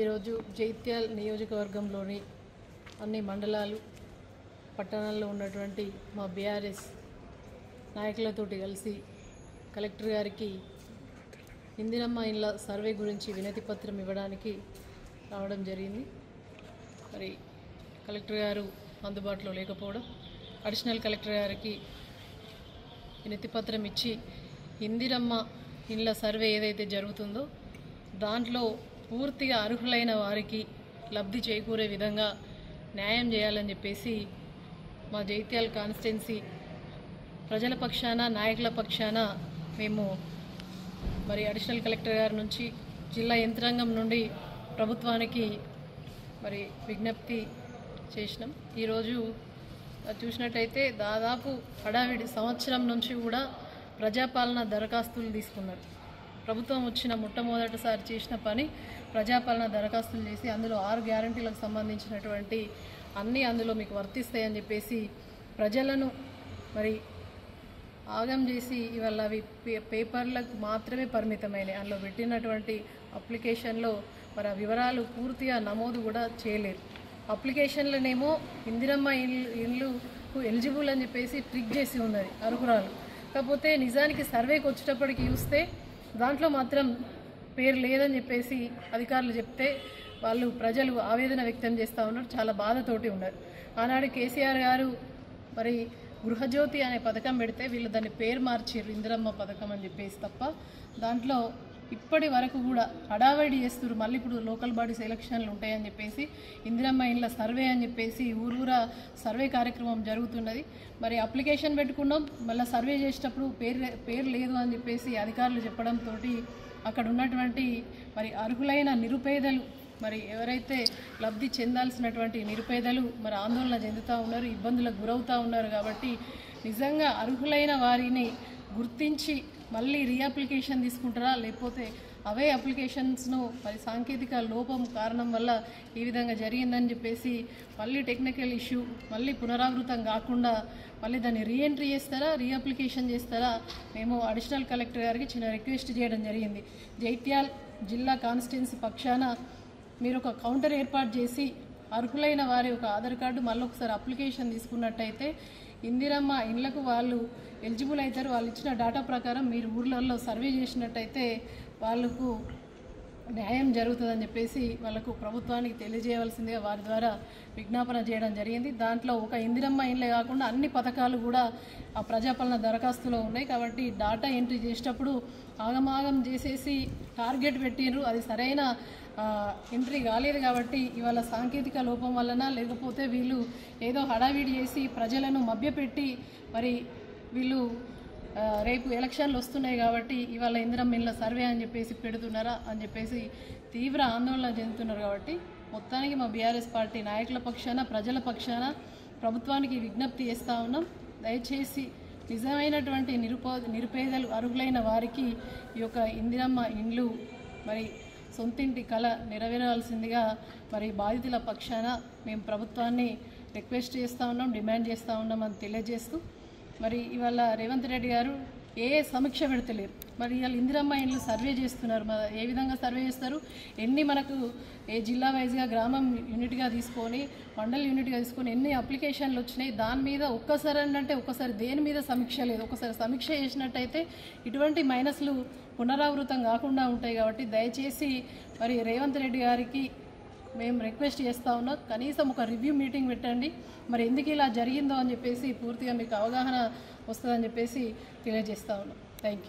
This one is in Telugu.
ఈరోజు జైత్యాల్ నియోజకవర్గంలోని అన్ని మండలాలు పట్టణాల్లో ఉన్నటువంటి మా బీఆర్ఎస్ నాయకులతోటి కలిసి కలెక్టర్ గారికి ఇందిరమ్మ ఇండ్ల సర్వే గురించి వినతి పత్రం ఇవ్వడానికి రావడం జరిగింది. మరి కలెక్టర్ గారు అందుబాటులో లేకపోవడం, అడిషనల్ కలెక్టర్ గారికి వినతి పత్రం ఇచ్చి ఇందిరమ్మ ఇండ్ల సర్వే ఏదైతే జరుగుతుందో దాంట్లో పూర్తిగా అర్హులైన వారికి లబ్ధి చేకూరే విధంగా న్యాయం చేయాలని చెప్పేసి మా జైత్యాల్ కాన్స్టిట్యున్సీ ప్రజల పక్షాన, నాయకుల పక్షాన మేము మరి అడిషనల్ కలెక్టర్ గారి నుంచి జిల్లా యంత్రాంగం నుండి ప్రభుత్వానికి మరి విజ్ఞప్తి చేసినాం. ఈరోజు చూసినట్టయితే దాదాపు హడావిడి సంవత్సరం నుంచి కూడా ప్రజాపాలన దరఖాస్తులు తీసుకున్నారు. ప్రభుత్వం వచ్చిన మొట్టమొదటిసారి చేసిన పని ప్రజాపాలన దరఖాస్తులు చేసి అందులో 6 గ్యారంటీలకు సంబంధించినటువంటి అన్నీ అందులో మీకు వర్తిస్తాయని చెప్పేసి ప్రజలను మరి ఆగం చేసి ఇవాళ అవి పేపర్లకు మాత్రమే పరిమితమైనవి. అందులో పెట్టినటువంటి అప్లికేషన్లో మరి ఆ వివరాలు పూర్తిగా నమోదు కూడా చేయలేరు. అప్లికేషన్లనేమో ఇందిరమ్మ ఇల్లుకు ఎలిజిబుల్ అని చెప్పేసి ట్రిక్ చేసి ఉన్నది అర్హురాలు. కాకపోతే నిజానికి సర్వేకి వచ్చేటప్పటికి చూస్తే దాంట్లో మాత్రం పేరు లేదని చెప్పేసి అధికారులు చెప్తే వాళ్ళు ప్రజలు ఆవేదన వ్యక్తం చేస్తూ ఉన్నారు, చాలా బాధతోటి ఉన్నారు. ఆనాడు కేసీఆర్ గారు మరి గృహజ్యోతి అనే పథకం పెడితే వీళ్ళు దాన్ని పేరు మార్చారు ఇందిరమ్మ పథకం అని చెప్పేసి తప్ప దాంట్లో ఇప్పటి వరకు కూడా హడావిడి చేస్తున్నారు. మళ్ళీ ఇప్పుడు లోకల్ బాడీస్ ఎలక్షన్లు ఉంటాయని చెప్పేసి ఇందిరమ్మ ఇండ్ల సర్వే అని చెప్పేసి ఊరూరా సర్వే కార్యక్రమం జరుగుతున్నది. మరి అప్లికేషన్ పెట్టుకున్నాం, మళ్ళీ సర్వే చేసేటప్పుడు పేరు లేదు అని చెప్పేసి అధికారులు చెప్పడంతో అక్కడ ఉన్నటువంటి మరి అర్హులైన నిరుపేదలు, మరి ఎవరైతే లబ్ధి చెందాల్సినటువంటి నిరుపేదలు మరి ఆందోళన చెందుతూ ఉన్నారు, ఇబ్బందులకు గురవుతూ ఉన్నారు. కాబట్టి నిజంగా అర్హులైన వారిని గుర్తించి మళ్ళీ రీఅప్లికేషన్ తీసుకుంటారా, లేకపోతే అవే అప్లికేషన్స్ను మరి సాంకేతిక లోపం కారణం వల్ల ఈ విధంగా జరిగిందని చెప్పేసి మళ్ళీ టెక్నికల్ ఇష్యూ మళ్ళీ పునరావృతం కాకుండా మళ్ళీ దాన్ని రీఎంట్రీ చేస్తారా, రీఅప్లికేషన్ చేస్తారా, మేము అడిషనల్ కలెక్టర్ గారికి చిన్న రిక్వెస్ట్ చేయడం జరిగింది. జైత్యాల్ జిల్లా కాన్స్టిట్యున్సీ పక్షాన మీరు ఒక కౌంటర్ ఏర్పాటు చేసి అర్హులైన వారి ఒక ఆధార్ కార్డు మళ్ళీ ఒకసారి అప్లికేషన్ తీసుకున్నట్టయితే ఇందిరమ్మ ఇండ్లకు వాళ్ళు ఎలిజిబుల్ అవుతారు. వాళ్ళు ఇచ్చిన డేటా ప్రకారం మీరు ఊర్లలో సర్వే చేసినట్టయితే వాళ్ళకు న్యాయం జరుగుతుందని చెప్పేసి వాళ్ళకు ప్రభుత్వానికి తెలియజేయవలసిందిగా వారి ద్వారా విజ్ఞాపన చేయడం జరిగింది. దాంట్లో ఒక ఇందిరమ్మ ఇండ్లే కాకుండా అన్ని పథకాలు కూడా ఆ ప్రజాపాలన దరఖాస్తులో ఉన్నాయి. కాబట్టి డాటా ఎంట్రీ చేసేటప్పుడు ఆగమాగం చేసేసి టార్గెట్ పెట్టిండ్రు, అది సరైన ఎంట్రీ కాలేదు. కాబట్టి ఇవాళ సాంకేతిక లోపం వలన లేకపోతే వీళ్ళు ఏదో హడావిడి చేసి ప్రజలను మభ్యపెట్టి మరి వీళ్ళు రేపు ఎలక్షన్లు వస్తున్నాయి కాబట్టి ఇవాళ ఇందిరమ్మ ఇండ్ల సర్వే అని చెప్పేసి పెడుతున్నారా అని చెప్పేసి తీవ్ర ఆందోళన చెందుతున్నారు. కాబట్టి మొత్తానికి మా బీఆర్ఎస్ పార్టీ నాయకుల పక్షాన, ప్రజల పక్షాన ప్రభుత్వానికి విజ్ఞప్తి చేస్తూ ఉన్నాం. దయచేసి నిజమైనటువంటి నిరుపేదలు అర్హులైన వారికి ఈ యొక్క ఇందిరమ్మ ఇండ్లు మరి సొంతింటి కళ నెరవేరాల్సిందిగా మరి బాధితుల పక్షాన మేము ప్రభుత్వాన్ని రిక్వెస్ట్ చేస్తూ ఉన్నాం, డిమాండ్ చేస్తూ ఉన్నాం అని తెలియజేస్తూ మరి ఇవాళ రేవంత్ రెడ్డి గారు ఏ సమీక్ష పెడతలేరు. మరి ఇవాళ ఇందిరమ్మ ఇండ్లు సర్వే చేస్తున్నారు. ఏ విధంగా సర్వే చేస్తారు, ఎన్ని మనకు ఏ జిల్లా వైజ్గా గ్రామం యూనిట్గా తీసుకొని మండల యూనిట్గా తీసుకొని ఎన్ని అప్లికేషన్లు వచ్చినాయి, దాని మీద ఒక్కసారి దేని మీద సమీక్ష లేదు. ఒకసారి సమీక్ష చేసినట్టయితే ఇటువంటి మైనస్లు పునరావృతం కాకుండా ఉంటాయి. కాబట్టి దయచేసి మరి రేవంత్ రెడ్డి గారికి మేము రిక్వెస్ట్ చేస్తూ ఉన్నాం, కనీసం ఒక రివ్యూ మీటింగ్ పెట్టండి. మరి ఎందుకు ఇలా జరిగిందో అని చెప్పేసి పూర్తిగా మీకు అవగాహన వస్తుందని చెప్పేసి తెలియజేస్తూ ఉన్నాం. Thank you.